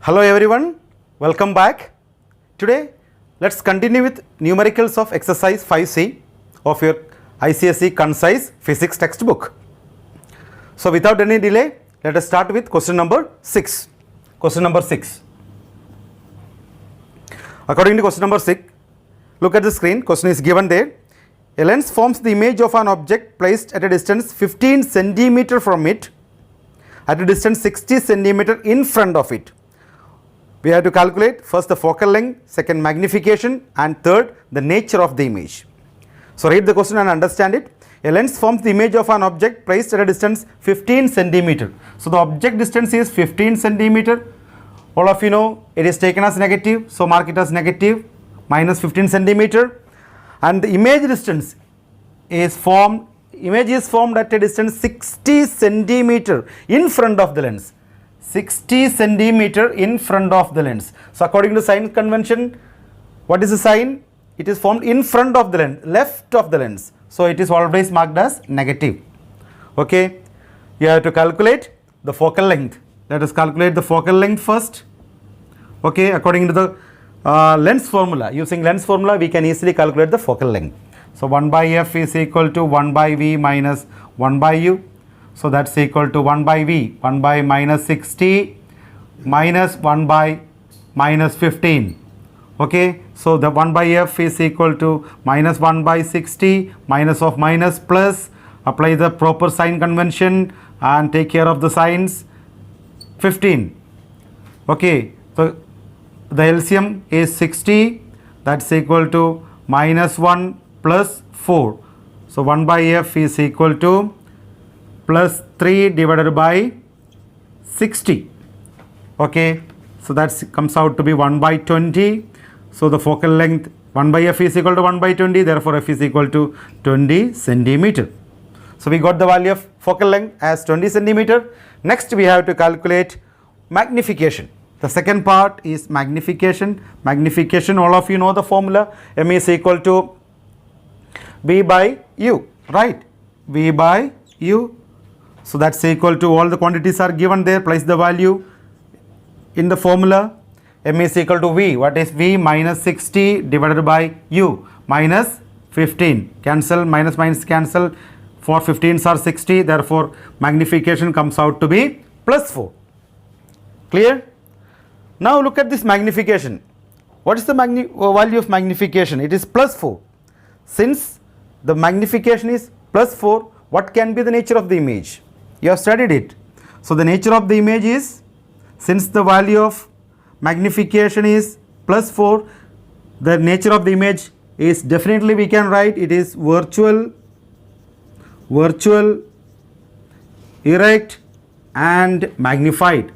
Hello everyone, welcome back. Today let's continue with numericals of exercise 5C of your ICSE Concise Physics textbook. So without any delay, let us start with question number 6. Question number 6. According to question number 6, look at the screen, question is given there. A lens forms the image of an object placed at a distance 15 centimeter from it, at a distance 60 centimeter in front of it. We have to calculate first the focal length, second magnification, and third the nature of the image. So read the question and understand it. A lens forms the image of an object placed at a distance 15 centimeter. So the object distance is 15 centimeter. All of you know it is taken as negative, so mark it as negative, minus 15 centimeter. And the image distance is formed at a distance 60 centimeter in front of the lens. 60 centimeter in front of the lens. So according to sign convention, what is the sign? It is formed in front of the lens, left of the lens. So it is always marked as negative. Okay, you have to calculate the focal length. Let us calculate the focal length first. Okay, according to the lens formula, using lens formula we can easily calculate the focal length. So 1 by f is equal to 1 by v minus 1 by u. So that's equal to 1 by v, 1 by minus 60 minus 1 by minus 15. Okay, so the 1 by f is equal to minus 1 by 60 minus of minus plus, apply the proper sign convention and take care of the signs. 15. Okay, so the LCM is 60, that's equal to minus 1 plus 4. So 1 by f is equal to plus 3 divided by 60. Okay, so that comes out to be 1 by 20. So the focal length 1 by f is equal to 1 by 20, therefore f is equal to 20 centimeter. So we got the value of focal length as 20 centimeter. Next we have to calculate magnification. The second part is magnification. Magnification, all of you know the formula. M is equal to V by U, right? V by U. So that's equal to, all the quantities are given there, place the value in the formula. M is equal to V. What is V? Minus 60 divided by U minus 15. Cancel, minus minus cancel. 4 15s are 60. Therefore, magnification comes out to be plus 4. Clear? Now look at this magnification. What is the value of magnification? It is plus 4. Since the magnification is plus 4, what can be the nature of the image? You have studied it. So the nature of the image is, since the value of magnification is plus 4, the nature of the image is, definitely we can write it is virtual, erect and magnified.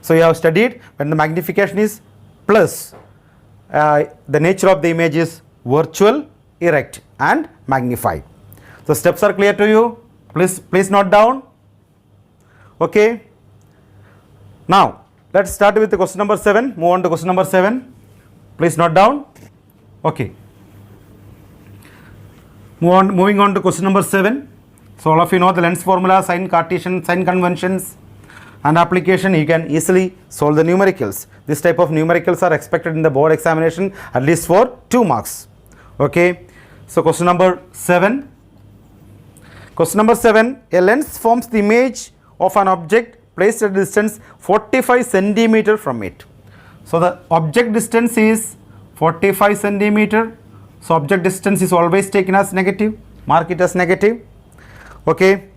So you have studied when the magnification is plus, the nature of the image is virtual, erect and magnified. The steps are clear to you. Please note down. Okay. Now let's start with the question number 7. Move on to question number 7. Please note down. Okay. Moving on to question number 7. So all of you know the lens formula, sign Cartesian, sign conventions and application. You can easily solve the numericals. This type of numericals are expected in the board examination at least for 2 marks. Okay. So question number 7. Question number 7. A lens forms the image of an object placed at a distance 45 centimeter from it. So the object distance is 45 centimeter. So object distance is always taken as negative. Mark it as negative. Okay.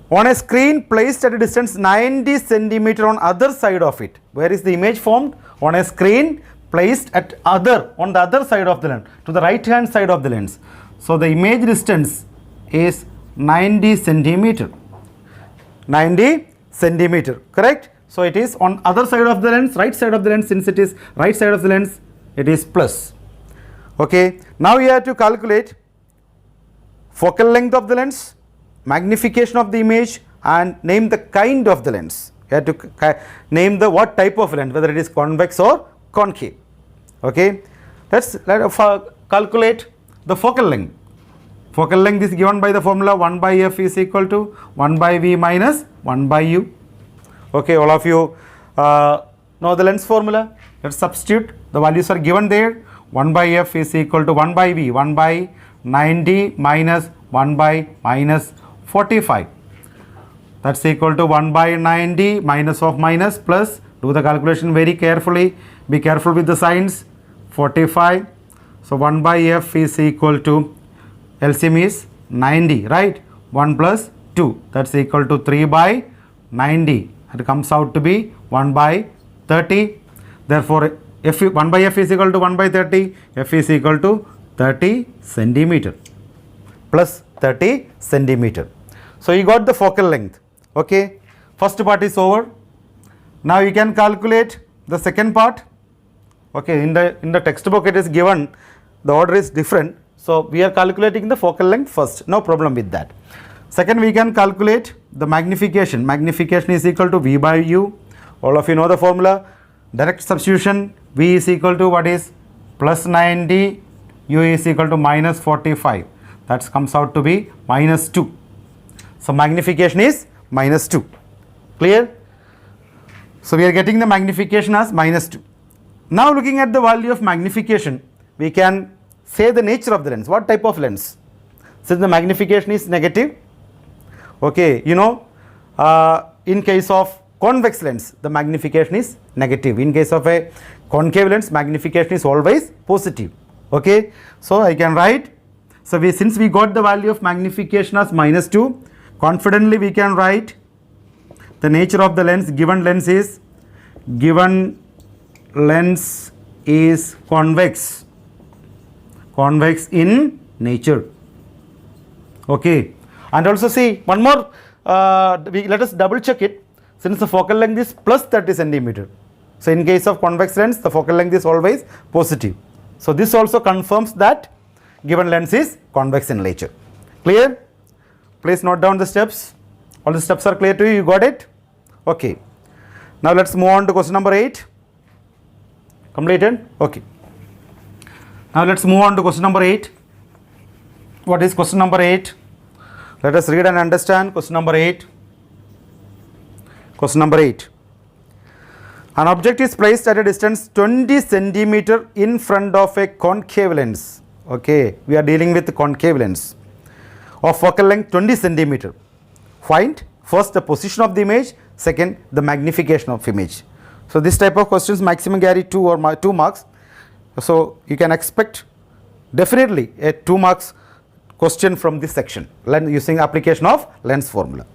On a screen placed at a distance 90 centimeter on other side of it. Where is the image formed? On a screen placed at on the other side of the lens, to the right hand side of the lens. So the image distance is 90 centimeter. 90 centimeter, correct? So it is on other side of the lens, right side of the lens. Since it is right side of the lens, it is plus. Okay. Now you have to calculate focal length of the lens, magnification of the image and name the kind of the lens. You have to name the what type of lens, whether it is convex or concave. Okay. Let us calculate the focal length. Focal length is given by the formula 1 by f is equal to 1 by v minus 1 by u. Okay, all of you know the lens formula. Let's substitute. The values are given there. 1 by f is equal to 1 by v, 1 by 90 minus 1 by minus 45. That's equal to 1 by 90 minus of minus plus. Do the calculation very carefully. Be careful with the signs. 45. So 1 by f is equal to LCM is 90, right? 1 plus 2, that's equal to 3 by 90. It comes out to be 1 by 30. Therefore, 1 by f is equal to 1 by 30. F is equal to 30 centimeter plus 30 centimeter. So you got the focal length. Okay, first part is over. Now you can calculate the second part. Okay, in the textbook it is given, the order is different. So we are calculating the focal length first, no problem with that. Second, we can calculate the magnification. Magnification is equal to v by u. All of you know the formula. Direct substitution, v is equal to what is plus 90, u is equal to minus 45. That comes out to be minus 2. So magnification is minus 2. Clear? So we are getting the magnification as minus 2. Now looking at the value of magnification, we can say the nature of the lens. What type of lens? Since the magnification is negative, okay, you know, in case of convex lens, the magnification is negative. In case of a concave lens, magnification is always positive. Okay, so I can write, so since we got the value of magnification as minus 2, confidently we can write the nature of the lens. Given lens is convex in nature. Okay, and also see one more, let us double check it, since the focal length is plus 30 centimeter. So in case of convex lens, the focal length is always positive. So this also confirms that given lens is convex in nature. Clear? Please note down the steps. All the steps are clear to you, you got it? Okay. Now let's move on to question number 8. Completed? Okay. Now let's move on to question number 8. What is question number 8? Let us read and understand question number 8. Question number 8. An object is placed at a distance 20 centimeter in front of a concave lens. Okay, we are dealing with the concave lens of focal length 20 centimeter. Find first the position of the image, second the magnification of image. So this type of questions maximum carry 2 marks. So you can expect definitely a 2 marks question from this section using application of lens formula.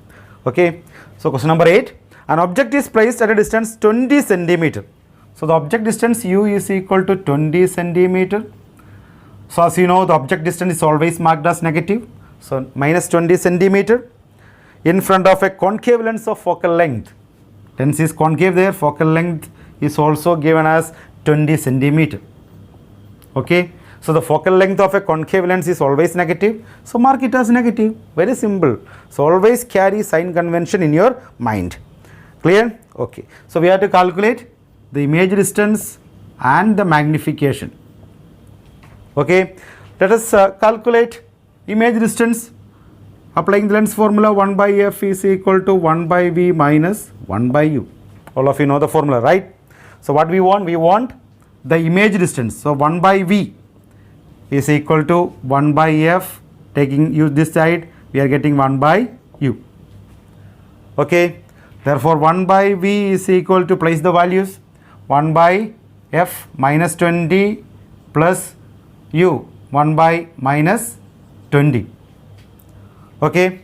Okay, so question number 8. An object is placed at a distance 20 centimeter. So the object distance u is equal to 20 centimeter. So as you know, the object distance is always marked as negative. So minus 20 centimeter in front of a concave lens of focal length. Lens is concave there, focal length is also given as 20 centimeter. Okay, so the focal length of a concave lens is always negative. So mark it as negative. Very simple. So always carry sign convention in your mind. Clear? Okay. So we have to calculate the image distance and the magnification. Okay. Let us calculate image distance. Applying the lens formula, 1 by f is equal to 1 by v minus 1 by u. All of you know the formula, right? So what we want? We want the image distance. So 1 by v is equal to 1 by f. Taking use this side, we are getting 1 by u. Okay. Therefore 1 by v is equal to, place the values, 1 by f minus 20 plus u, 1 by minus 20. Okay,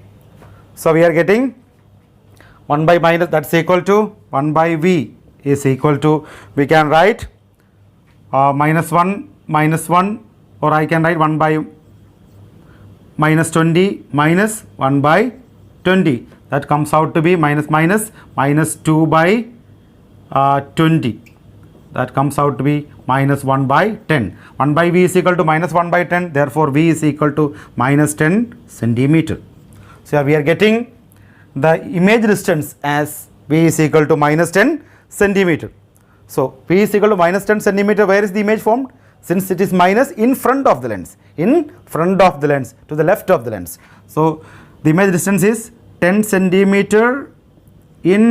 so we are getting 1 by minus, that's equal to 1 by v is equal to, we can write minus 1, or I can write 1 by minus 20 minus 1 by 20. That comes out to be minus 2 by 20. That comes out to be minus 1 by 10. 1 by v is equal to minus 1 by 10. Therefore, v is equal to minus 10 centimeter. So, we are getting the image distance as v is equal to minus 10 centimeter. So, v is equal to minus 10 centimeter. Where is the image formed? since it is minus in front of the lens, in front of the lens, to the left of the lens. So the image distance is 10 centimeter in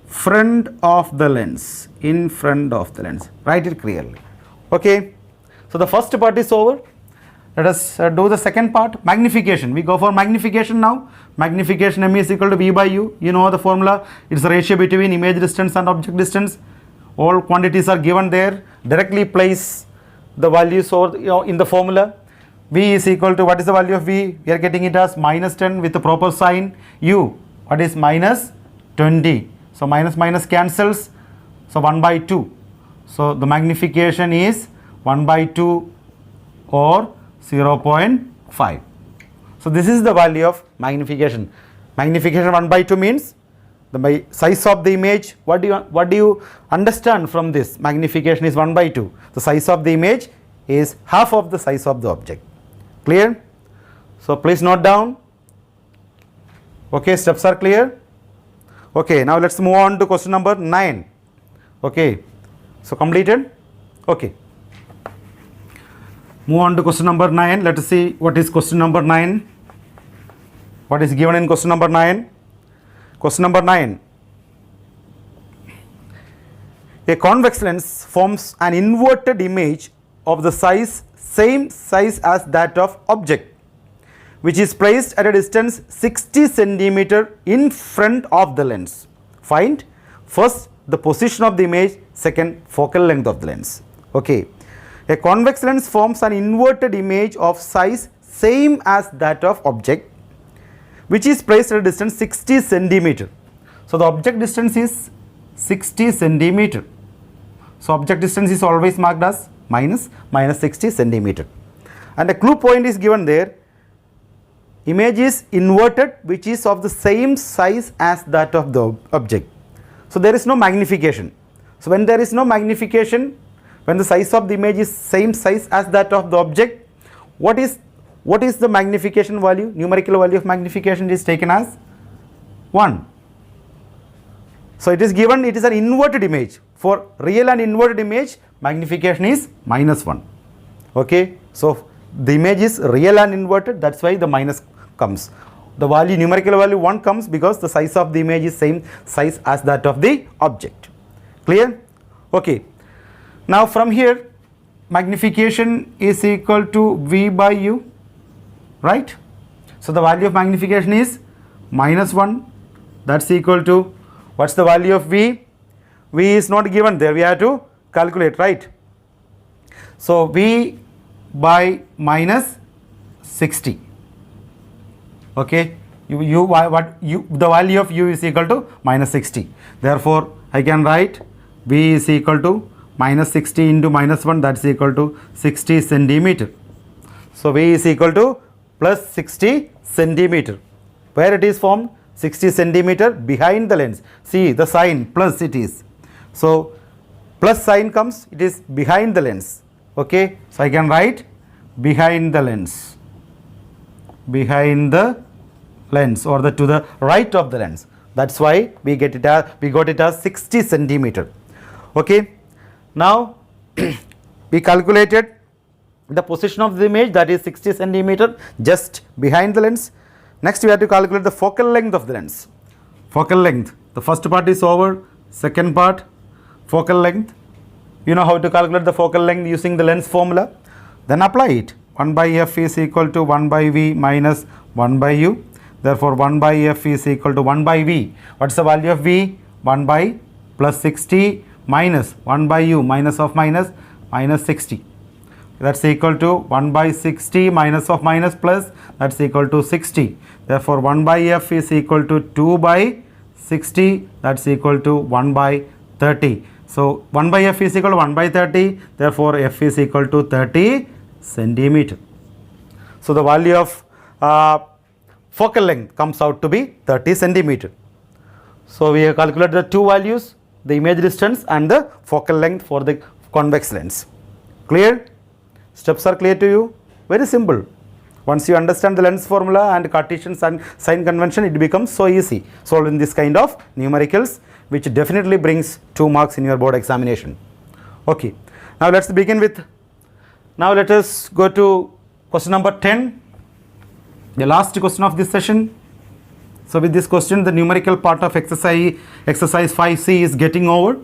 front of the lens, in front of the lens. Write it clearly. Okay, so the first part is over. Let us do the second part, magnification. We go for magnification now. Magnification m is equal to v by u. You know the formula. It's the ratio between image distance and object distance. All quantities are given there. Directly place the values or in the formula. V is equal to, what is the value of v? We are getting it as minus 10 with the proper sign. U, what is minus 20? So minus minus cancels. So 1 by 2. So the magnification is 1 by 2 or 0.5. So this is the value of magnification. Magnification 1 by 2 means the size of the image. What do you understand from this? Magnification is 1 by 2. The size of the image is half of the size of the object. Clear? So please note down. Okay, steps are clear. Okay, now let's move on to question number 9. Okay, so completed. Okay, move on to question number 9. Let us see what is question number 9. What is given in question number 9? Question number 9. A convex lens forms an inverted image of the same size as that of object, which is placed at a distance 60 centimeter in front of the lens. Find first the position of the image, second focal length of the lens. Okay, a convex lens forms an inverted image of size same as that of object, which is placed at a distance 60 centimeter. So the object distance is 60 centimeter. So object distance is always marked as minus 60 centimeter. And a clue point is given there. Image is inverted, which is of the same size as that of the object. So there is no magnification. So when there is no magnification, when the size of the image is same size as that of the object, what is the magnification value? Numerical value of magnification is taken as 1. So it is given, it is an inverted image. For real and inverted image, magnification is minus 1. Okay, so the image is real and inverted, that's why the minus comes. The value, numerical value 1 comes because the size of the image is same size as that of the object. Clear? Okay. Now from here, magnification is equal to v by u, right? So the value of magnification is minus 1. That's equal to, what's the value of v? V is not given there, we have to calculate, right? So v by minus 60. Okay, the value of u is equal to minus 60. Therefore I can write v is equal to minus 60 into minus 1, that's equal to 60 centimeter. So v is equal to plus 60 centimeter. Where it is formed? 60 centimeter behind the lens. See the sign plus it is. So plus sign comes, it is behind the lens. Okay, so I can write behind the lens. Behind the lens, or to the right of the lens. That's why we got it as 60 centimeter. Okay, now we calculated the position of the image, that is 60 centimeter just behind the lens. Next we have to calculate the focal length of the lens. Focal length, the first part is over. Second part, focal length. You know how to calculate the focal length using the lens formula. Then apply it. 1 by f is equal to 1 by v minus 1 by u. Therefore 1 by f is equal to 1 by v. What's the value of v? 1 by plus 60 minus 1 by u, minus of minus 60. That's equal to 1 by 60 minus of minus plus, that's equal to 60. Therefore 1 by f is equal to 2 by 60, that's equal to 1 by 30. So 1 by f is equal to 1 by 30, therefore f is equal to 30 centimeter. So the value of focal length comes out to be 30 centimeter. So we have calculated the two values, the image distance and the focal length for the convex lens. Clear? Steps are clear to you? Very simple. Once you understand the lens formula and Cartesian sign convention, it becomes so easy solving this kind of numericals, which definitely brings 2 marks in your board examination. Okay, now let's begin with Now let us go to question number 10, the last question of this session. So with this question, the numerical part of exercise 5C is getting over.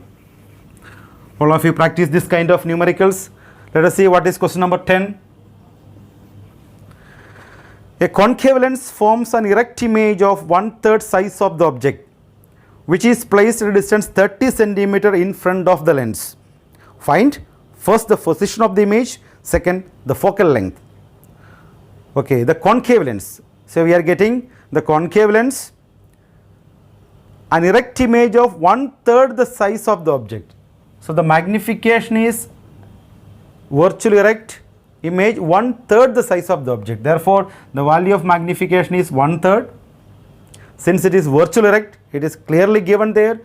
All of you practice this kind of numericals. Let us see what is question number 10. A concave lens forms an erect image of 1/3 size of the object, which is placed at a distance 30 centimeter in front of the lens. Find first the position of the image, second the focal length. Okay, the concave lens. So we are getting the concave lens, an erect image of 1/3 the size of the object. So the magnification is virtually erect image 1/3 the size of the object. Therefore, the value of magnification is 1/3. Since it is virtually erect, it is clearly given there.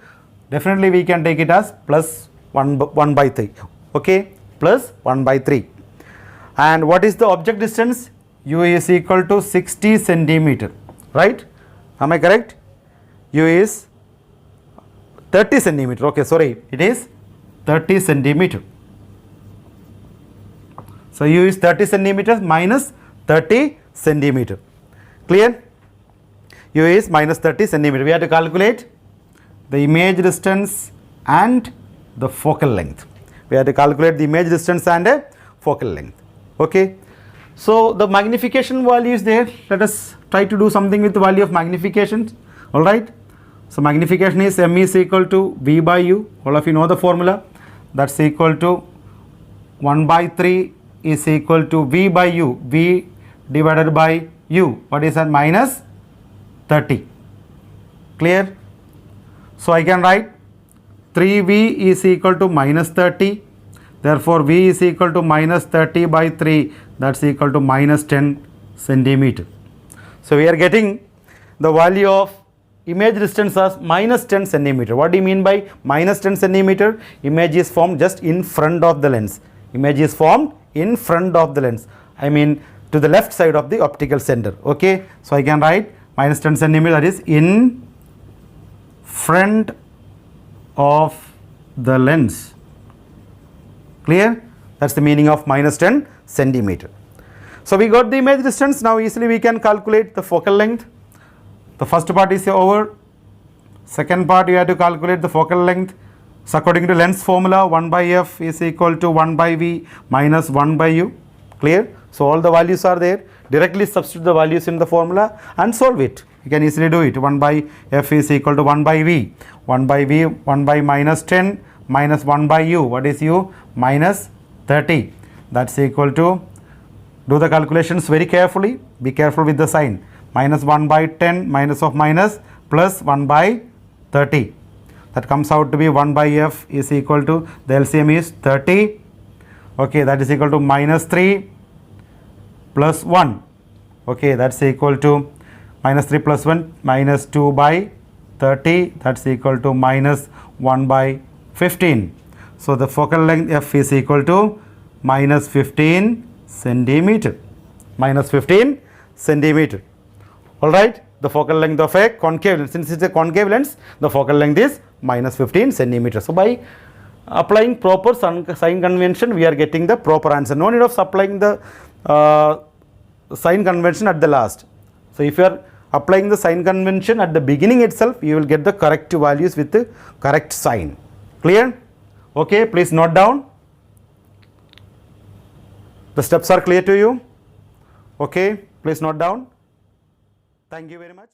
Definitely we can take it as plus 1 by 3. Okay, plus 1 by 3. And what is the object distance? U is equal to 60 centimeter. Right? Am I correct? U is 30 centimeter. Okay, sorry, it is 30 centimeter. So U is 30 centimeters minus 30 centimeter. Clear? U is minus 30 centimeter. We have to calculate the image distance and the focal length. We have to calculate the image distance and focal length. Okay. So the magnification value is there. Let us try to do something with the value of magnification. All right. So magnification is M is equal to V by U. All of you know the formula. That's equal to 1 by 3 is equal to V by U. V divided by U. What is that? Minus 30. Clear? So I can write 3V is equal to minus 30. Therefore, V is equal to minus 30 by 3. That's equal to minus 10 centimeter. So we are getting the value of image distance as minus 10 centimeter. What do you mean by minus 10 centimeter? Image is formed just in front of the lens. Image is formed in front of the lens. I mean to the left side of the optical center. Okay. So I can write minus 10 centimeter, that is in front of the lens. Clear? That's the meaning of minus 10 centimeter. So we got the image distance. Now easily we can calculate the focal length. The first part is over. Second part you have to calculate the focal length. So according to lens formula, 1 by F is equal to 1 by V minus 1 by U. Clear? So all the values are there. Directly substitute the values in the formula and solve it. You can easily do it. 1 by F is equal to 1 by V. 1 by V, 1 by minus 10 minus 1 by U. What is U? Minus 30. That's equal to, do the calculations very carefully. Be careful with the sign. Minus 1 by 10 minus of minus plus 1 by 30. That comes out to be 1 by F is equal to, the LCM is 30. Okay, that is equal to minus 3 plus 1. Okay, that's equal to minus 3 plus 1 minus 2 by 30. That's equal to minus 1 by 15. So the focal length F is equal to minus 15 centimeter. Minus 15 centimeter. All right. The focal length of a concave lens. Since it's a concave lens, the focal length is minus 15 centimeters. So by applying proper sign convention, we are getting the proper answer. No need of applying the sign convention at the last. So if you are applying the sign convention at the beginning itself, you will get the correct values with the correct sign. Clear? Okay, please note down. The steps are clear to you? Okay, please note down. Thank you very much.